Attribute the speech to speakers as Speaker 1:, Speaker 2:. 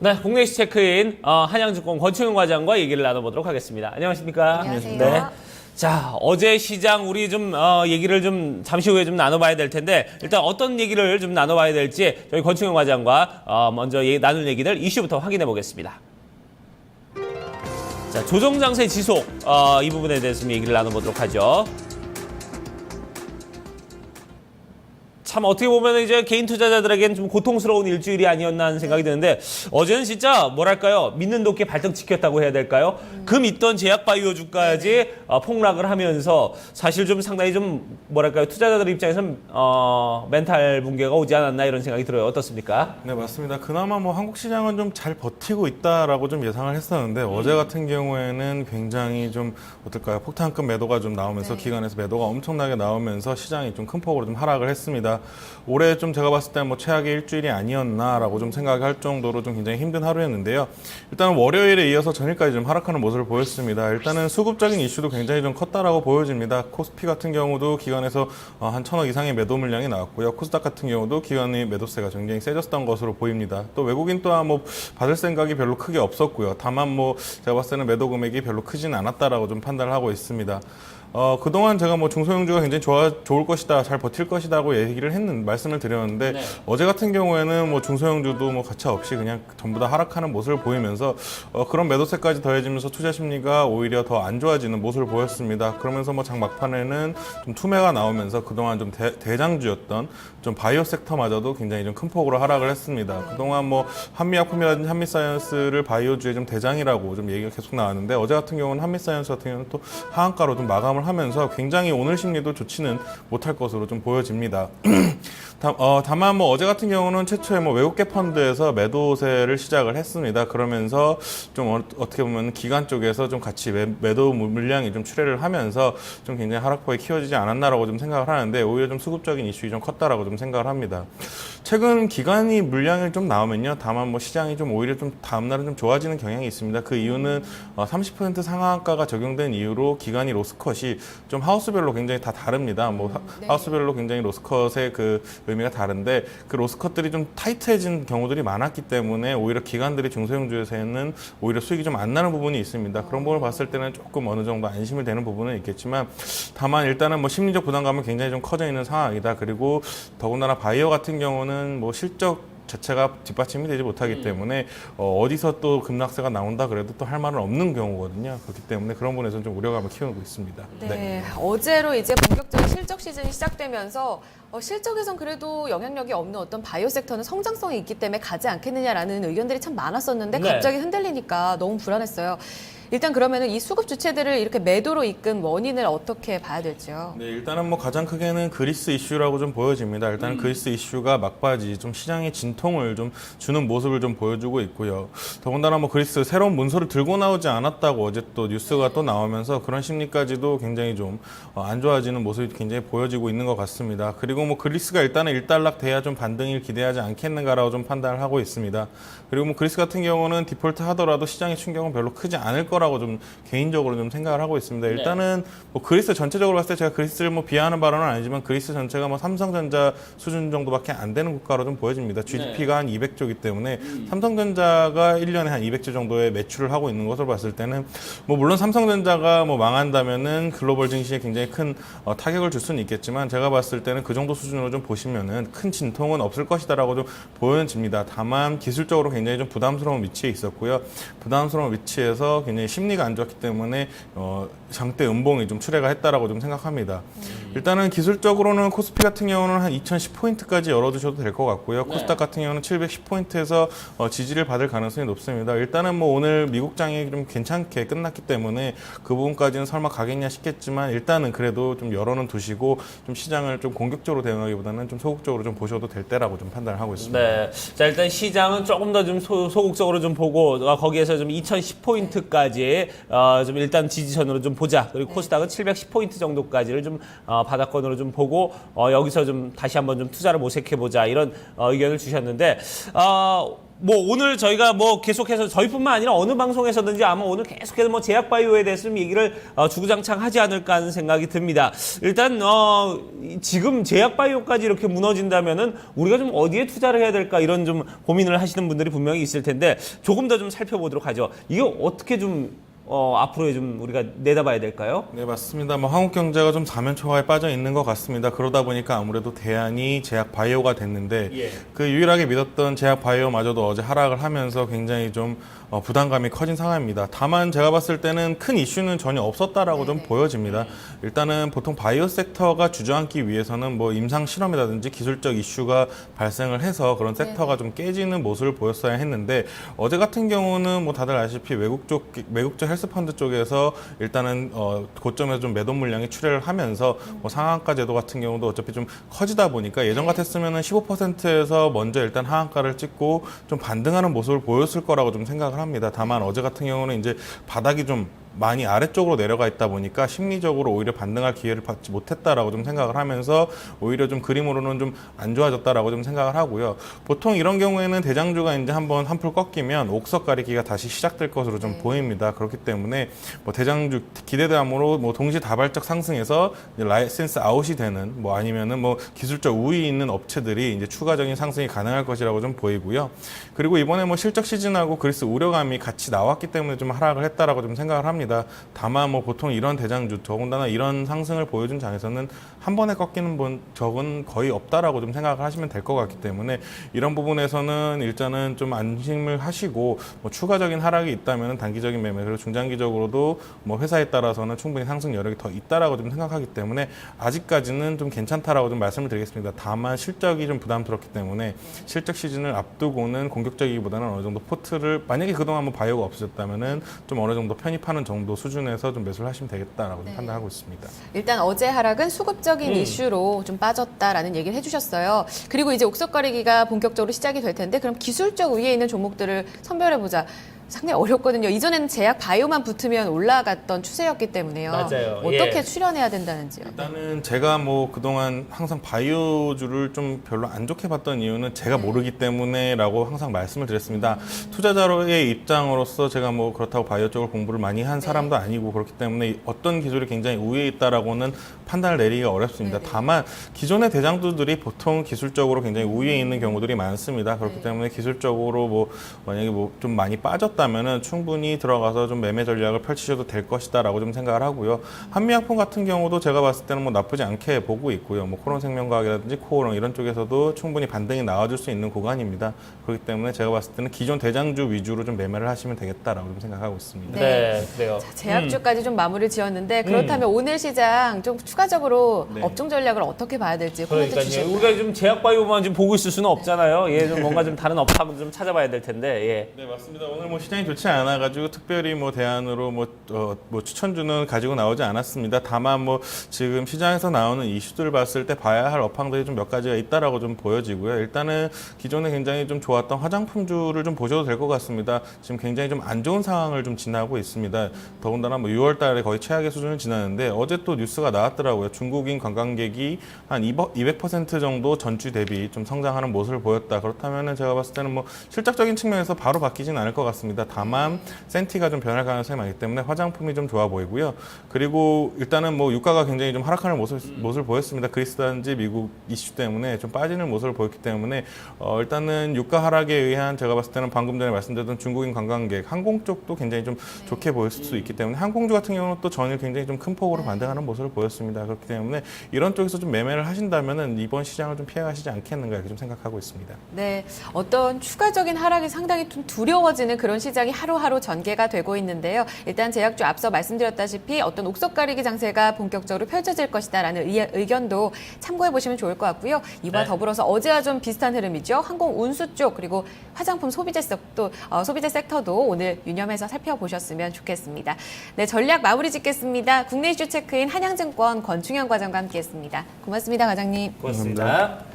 Speaker 1: 네, 국내 시 체크인 한양증권 권충현 과장과 얘기를 나눠보도록 하겠습니다. 안녕하십니까?
Speaker 2: 안녕하세요.
Speaker 1: 네. 자, 어제 시장 우리 좀 얘기를 좀 잠시 후에 좀 나눠봐야 될 텐데 일단 어떤 얘기를 좀 나눠봐야 될지 저희 권충현 과장과 먼저 나눌 얘기들 이슈부터 확인해 보겠습니다. 자, 조정 장세 지속 이 부분에 대해서 좀 얘기를 나눠보도록 하죠. 참 어떻게 보면 이제 개인 투자자들에게는 좀 고통스러운 일주일이 아니었나 하는 생각이 드는데 어제는 진짜 뭐랄까요 믿는 도끼 발등 찍혔다고 해야 될까요? 그 믿던 제약바이오주까지 폭락을 하면서 사실 좀 상당히 좀 뭐랄까요 투자자들 입장에서는 멘탈 붕괴가 오지 않았나 이런 생각이 들어요. 어떻습니까?
Speaker 3: 네, 맞습니다. 그나마 뭐 한국 시장은 좀 잘 버티고 있다라고 좀 예상을 했었는데 어제 같은 경우에는 굉장히 좀 어떨까요? 폭탄급 매도가 좀 나오면서 기관에서 매도가 엄청나게 나오면서 시장이 좀 큰 폭으로 좀 하락을 했습니다. 올해 좀 제가 봤을 때는 뭐 최악의 일주일이 아니었나라고 좀 생각할 정도로 좀 굉장히 힘든 하루였는데요. 일단은 월요일에 이어서 전일까지 좀 하락하는 모습을 보였습니다. 일단은 수급적인 이슈도 굉장히 좀 컸다라고 보여집니다. 코스피 같은 경우도 기관에서 한 1,000억 이상의 매도 물량이 나왔고요. 코스닥 같은 경우도 기관의 매도세가 굉장히 세졌던 것으로 보입니다. 또 외국인 또한 뭐 받을 생각이 별로 크게 없었고요. 다만 뭐 제가 봤을 때는 매도 금액이 별로 크진 않았다라고 좀 판단을 하고 있습니다. 그동안 제가 뭐 중소형주가 굉장히 좋을 것이다, 잘 버틸 것이다고 말씀을 드렸는데, 어제 같은 경우에는 뭐 중소형주도 뭐 가차 없이 그냥 전부 다 하락하는 모습을 보이면서, 그런 매도세까지 더해지면서 투자 심리가 오히려 더 안 좋아지는 모습을 보였습니다. 그러면서 뭐 장 막판에는 좀 투매가 나오면서 그동안 좀 대장주였던 좀 바이오 섹터마저도 굉장히 좀 큰 폭으로 하락을 했습니다. 그동안 뭐 한미약품이라든지 한미사이언스를 바이오주의 좀 대장이라고 좀 얘기가 계속 나왔는데, 어제 같은 경우는 한미사이언스 같은 경우는 또 하한가로 좀 마감을 하면서 굉장히 오늘 심리도 좋지는 못할 것으로 좀 보여집니다. 다만 뭐 어제 같은 경우는 최초에 뭐 외국계 펀드에서 매도세를 시작을 했습니다. 그러면서 좀 어떻게 보면 기관 쪽에서 좀 같이 매도 물량이 좀 출회를 하면서 좀 굉장히 하락폭이 키워지지 않았나라고 좀 생각을 하는데 오히려 좀 수급적인 이슈가 좀 컸다라고 좀 생각을 합니다. 최근 기관이 물량이 좀 나오면요. 다만 뭐 시장이 좀 오히려 좀 다음날은 좀 좋아지는 경향이 있습니다. 그 이유는 30% 상한가가 적용된 이유로 기관이 로스컷이 좀 하우스별로 굉장히 다 다릅니다. 뭐 하우스별로 굉장히 로스컷의 그 의미가 다른데 그 로스컷들이 좀 타이트해진 경우들이 많았기 때문에 오히려 기관들이 중소형주에서는 오히려 수익이 좀 안 나는 부분이 있습니다. 그런 부분을 봤을 때는 조금 어느 정도 안심이 되는 부분은 있겠지만 다만 일단은 뭐 심리적 부담감은 굉장히 좀 커져 있는 상황이다. 그리고 더군다나 바이오 같은 경우는 뭐 실적 자체가 뒷받침이 되지 못하기 때문에 어디서 또 급락세가 나온다 그래도 또 할 말은 없는 경우거든요. 그렇기 때문에 그런 부분에서는 좀 우려감을 키우고 있습니다.
Speaker 2: 네, 어제로 이제 본격적인 실적 시즌이 시작되면서 실적에선 그래도 영향력이 없는 어떤 바이오 섹터는 성장성이 있기 때문에 가지 않겠느냐라는 의견들이 참 많았었는데 갑자기 흔들리니까 너무 불안했어요. 일단 그러면은 이 수급 주체들을 이렇게 매도로 이끈 원인을 어떻게 봐야 될지요?
Speaker 3: 네, 일단은 뭐 가장 크게는 그리스 이슈라고 좀 보여집니다. 일단은 그리스 이슈가 막바지 좀 시장의 진통을 좀 주는 모습을 좀 보여주고 있고요. 더군다나 뭐 그리스 새로운 문서를 들고 나오지 않았다고 어제 또 뉴스가 또 나오면서 그런 심리까지도 굉장히 좀 안 좋아지는 모습이 굉장히 보여지고 있는 것 같습니다. 그리고 뭐 그리스가 일단은 일단락 돼야 좀 반등을 기대하지 않겠는가라고 좀 판단을 하고 있습니다. 그리고 뭐 그리스 같은 경우는 디폴트 하더라도 시장의 충격은 별로 크지 않을 거라고 좀 개인적으로 좀 생각을 하고 있습니다. 일단은 뭐 그리스 전체적으로 봤을 때 제가 그리스를 뭐 비하하는 발언은 아니지만 그리스 전체가 뭐 삼성전자 수준 정도밖에 안 되는 국가로 좀 보여집니다. GDP가 한 200조이기 때문에 삼성전자가 1년에 한 200조 정도의 매출을 하고 있는 것으로 봤을 때는 뭐 물론 삼성전자가 뭐 망한다면은 글로벌 증시에 굉장히 큰 타격을 줄 수는 있겠지만 제가 봤을 때는 그 정도 수준으로 좀 보시면은 큰 진통은 없을 것이다라고 좀 보여집니다. 다만 기술적으로 굉장히 좀 부담스러운 위치에 있었고요. 부담스러운 위치에서 굉장히 심리가 안 좋았기 때문에 장대 음봉이 좀 출회가 했다라고 좀 생각합니다. 일단은 기술적으로는 코스피 같은 경우는 한 2010포인트까지 열어두셔도 될 것 같고요. 코스닥 같은 경우는 710포인트에서 지지를 받을 가능성이 높습니다. 일단은 뭐 오늘 미국장이 좀 괜찮게 끝났기 때문에 그 부분까지는 설마 가겠냐 싶겠지만 일단은 그래도 좀 열어는 두시고 좀 시장을 좀 공격적으로 대응하기보다는 좀 소극적으로 좀 보셔도 될 때라고 좀 판단을 하고 있습니다.
Speaker 1: 네. 자, 일단 시장은 조금 더 좀 소극적으로 좀 보고 거기에서 좀 2010포인트까지 좀 일단 지지선으로 좀 보자. 그리고 코스닥은 710포인트 정도까지를 좀 바닥권으로 좀 보고 여기서 좀 다시 한번 좀 투자를 모색해보자 이런 의견을 주셨는데 뭐 오늘 저희가 뭐 계속해서 저희뿐만 아니라 어느 방송에서든지 아마 오늘 계속해서 뭐 제약바이오에 대해서 좀 얘기를 주구장창 하지 않을까 하는 생각이 듭니다. 일단 지금 제약바이오까지 이렇게 무너진다면은 우리가 좀 어디에 투자를 해야 될까 이런 좀 고민을 하시는 분들이 분명히 있을 텐데 조금 더 좀 살펴보도록 하죠. 이게 어떻게 좀 앞으로에 좀 우리가 내다봐야 될까요?
Speaker 3: 네, 맞습니다. 뭐 한국 경제가 좀 사면초가에 빠져 있는 것 같습니다. 그러다 보니까 아무래도 대안이 제약 바이오가 됐는데
Speaker 1: 예.
Speaker 3: 그 유일하게 믿었던 제약 바이오마저도 어제 하락을 하면서 굉장히 좀 부담감이 커진 상황입니다. 다만 제가 봤을 때는 큰 이슈는 전혀 없었다라고 좀 보여집니다. 일단은 보통 바이오 섹터가 주저앉기 위해서는 뭐 임상 실험이라든지 기술적 이슈가 발생을 해서 그런 섹터가 좀 깨지는 모습을 보였어야 했는데 어제 같은 경우는 뭐 다들 아시다시피 외국적 헬스펀드 쪽에서 일단은 고점에서 좀 매도 물량이 출혈을 하면서 뭐 상한가 제도 같은 경우도 어차피 좀 커지다 보니까 예전 같았으면은 15%에서 먼저 일단 하한가를 찍고 좀 반등하는 모습을 보였을 거라고 좀 생각을 합니다. 다만 어제 같은 경우는 이제 바닥이 좀 많이 아래쪽으로 내려가 있다 보니까 심리적으로 오히려 반등할 기회를 받지 못했다라고 좀 생각을 하면서 오히려 좀 그림으로는 좀 안 좋아졌다라고 좀 생각을 하고요. 보통 이런 경우에는 대장주가 이제 한번 한풀 꺾이면 옥석 가리기가 다시 시작될 것으로 좀 보입니다. 그렇기 때문에 뭐 대장주 기대감으로 뭐 동시다발적 상승해서 이제 라이센스 아웃이 되는 뭐 아니면은 뭐 기술적 우위 있는 업체들이 이제 추가적인 상승이 가능할 것이라고 좀 보이고요. 그리고 이번에 뭐 실적 시즌하고 그리스 우려감이 같이 나왔기 때문에 좀 하락을 했다라고 좀 생각을 합니다. 다만 뭐 보통 이런 대장주 더군다나 이런 상승을 보여준 장에서는 한 번에 꺾이는 적은 거의 없다라고 좀 생각을 하시면 될 것 같기 때문에 이런 부분에서는 일단은 좀 안심을 하시고 뭐 추가적인 하락이 있다면 단기적인 매매 그리고 중장기적으로도 뭐 회사에 따라서는 충분히 상승 여력이 더 있다라고 좀 생각하기 때문에 아직까지는 좀 괜찮다라고 좀 말씀을 드리겠습니다. 다만 실적이 좀 부담스럽기 때문에 실적 시즌을 앞두고는 공격적이기보다는 어느 정도 포트를 만약에 그동안 뭐 바이오가 없어졌다면은 좀 어느 정도 편입하는 정도 수준에서 좀 매수를 하시면 되겠다라고 좀 판단하고 있습니다.
Speaker 2: 일단 어제 하락은 수급적인 이슈로 좀 빠졌다라는 얘기를 해주셨어요. 그리고 이제 옥석가리기가 본격적으로 시작이 될 텐데 그럼 기술적 우위에 있는 종목들을 선별해보자. 상당히 어렵거든요. 이전에는 제약 바이오만 붙으면 올라갔던 추세였기 때문에요.
Speaker 1: 맞아요.
Speaker 2: 어떻게
Speaker 1: 예.
Speaker 2: 출연해야 된다는지요.
Speaker 3: 일단은 제가 뭐 그동안 항상 바이오주를 좀 별로 안 좋게 봤던 이유는 제가 모르기 때문에라고 항상 말씀을 드렸습니다. 투자자로의 입장으로서 제가 뭐 그렇다고 바이오 쪽을 공부를 많이 한 사람도 아니고 그렇기 때문에 어떤 기술이 굉장히 우위에 있다라고는 판단을 내리기가 어렵습니다. 다만 기존의 대장주들이 보통 기술적으로 굉장히 우위에 있는 경우들이 많습니다. 그렇기 때문에 기술적으로 뭐 만약에 뭐 좀 많이 빠졌다면은 충분히 들어가서 좀 매매 전략을 펼치셔도 될 것이다라고 좀 생각을 하고요. 한미약품 같은 경우도 제가 봤을 때는 뭐 나쁘지 않게 보고 있고요. 뭐 코론생명과학이라든지 코오롱 이런 쪽에서도 충분히 반등이 나와줄 수 있는 구간입니다. 그렇기 때문에 제가 봤을 때는 기존 대장주 위주로 좀 매매를 하시면 되겠다라고 좀 생각하고 있습니다.
Speaker 1: 네, 그래요.
Speaker 2: 자, 제약주까지 좀 마무리를 지었는데 그렇다면 오늘 시장 좀 추가적으로
Speaker 3: 네.
Speaker 2: 업종 전략을 어떻게 봐야 될지 코멘트
Speaker 1: 그러니까요.
Speaker 2: 주실까요?
Speaker 1: 우리가 좀 제약바이오만 지금 보고 있을 수는 없잖아요. 예, 좀 뭔가 좀 다른 업황을 좀 찾아봐야 될 텐데. 예.
Speaker 3: 네, 맞습니다. 오늘 뭐 시장이 좋지 않아가지고 특별히 뭐 대안으로 뭐 추천주는 가지고 나오지 않았습니다. 다만 뭐 지금 시장에서 나오는 이슈들을 봤을 때 봐야 할 업황들이 좀 몇 가지가 있다라고 좀 보여지고요. 일단은 기존에 굉장히 좀 좋았던 화장품주를 좀 보셔도 될 것 같습니다. 지금 굉장히 좀 안 좋은 상황을 좀 지나고 있습니다. 더군다나 뭐 6월 달에 거의 최악의 수준을 지났는데 어제 또 뉴스가 나왔더라고요. 중국인 관광객이 한 200% 정도 전주 대비 좀 성장하는 모습을 보였다. 그렇다면은 제가 봤을 때는 뭐 실적적인 측면에서 바로 바뀌진 않을 것 같습니다. 다만 센티가 좀 변할 가능성이 많기 때문에 화장품이 좀 좋아 보이고요. 그리고 일단은 뭐 유가가 굉장히 좀 하락하는 모습을 보였습니다. 그리스라든지 미국 이슈 때문에 좀 빠지는 모습을 보였기 때문에 일단은 유가 하락에 의한 제가 봤을 때는 방금 전에 말씀드렸던 중국인 관광객 항공 쪽도 굉장히 좀 좋게 보일 수 있기 때문에 항공주 같은 경우는 또 전일 굉장히 좀 큰 폭으로 반등하는 모습을 보였습니다. 그렇기 때문에 이런 쪽에서 좀 매매를 하신다면은 이번 시장을 좀 피해가시지 않겠는가 이렇게 좀 생각하고 있습니다.
Speaker 2: 네, 어떤 추가적인 하락이 상당히 좀 두려워지는 그런 시장이 하루하루 전개가 되고 있는데요. 일단 제약주 앞서 말씀드렸다시피 어떤 옥석 가리기 장세가 본격적으로 펼쳐질 것이다라는 의견도 참고해 보시면 좋을 것 같고요. 이와
Speaker 1: 네.
Speaker 2: 더불어서 어제와 좀 비슷한 흐름이죠. 항공 운수 쪽 그리고 화장품 소비재 섹터도 오늘 유념해서 살펴보셨으면 좋겠습니다. 네, 전략 마무리 짓겠습니다. 국내 이슈 체크인 한양증권 권충현 과장과 함께했습니다. 고맙습니다, 과장님.
Speaker 1: 고맙습니다.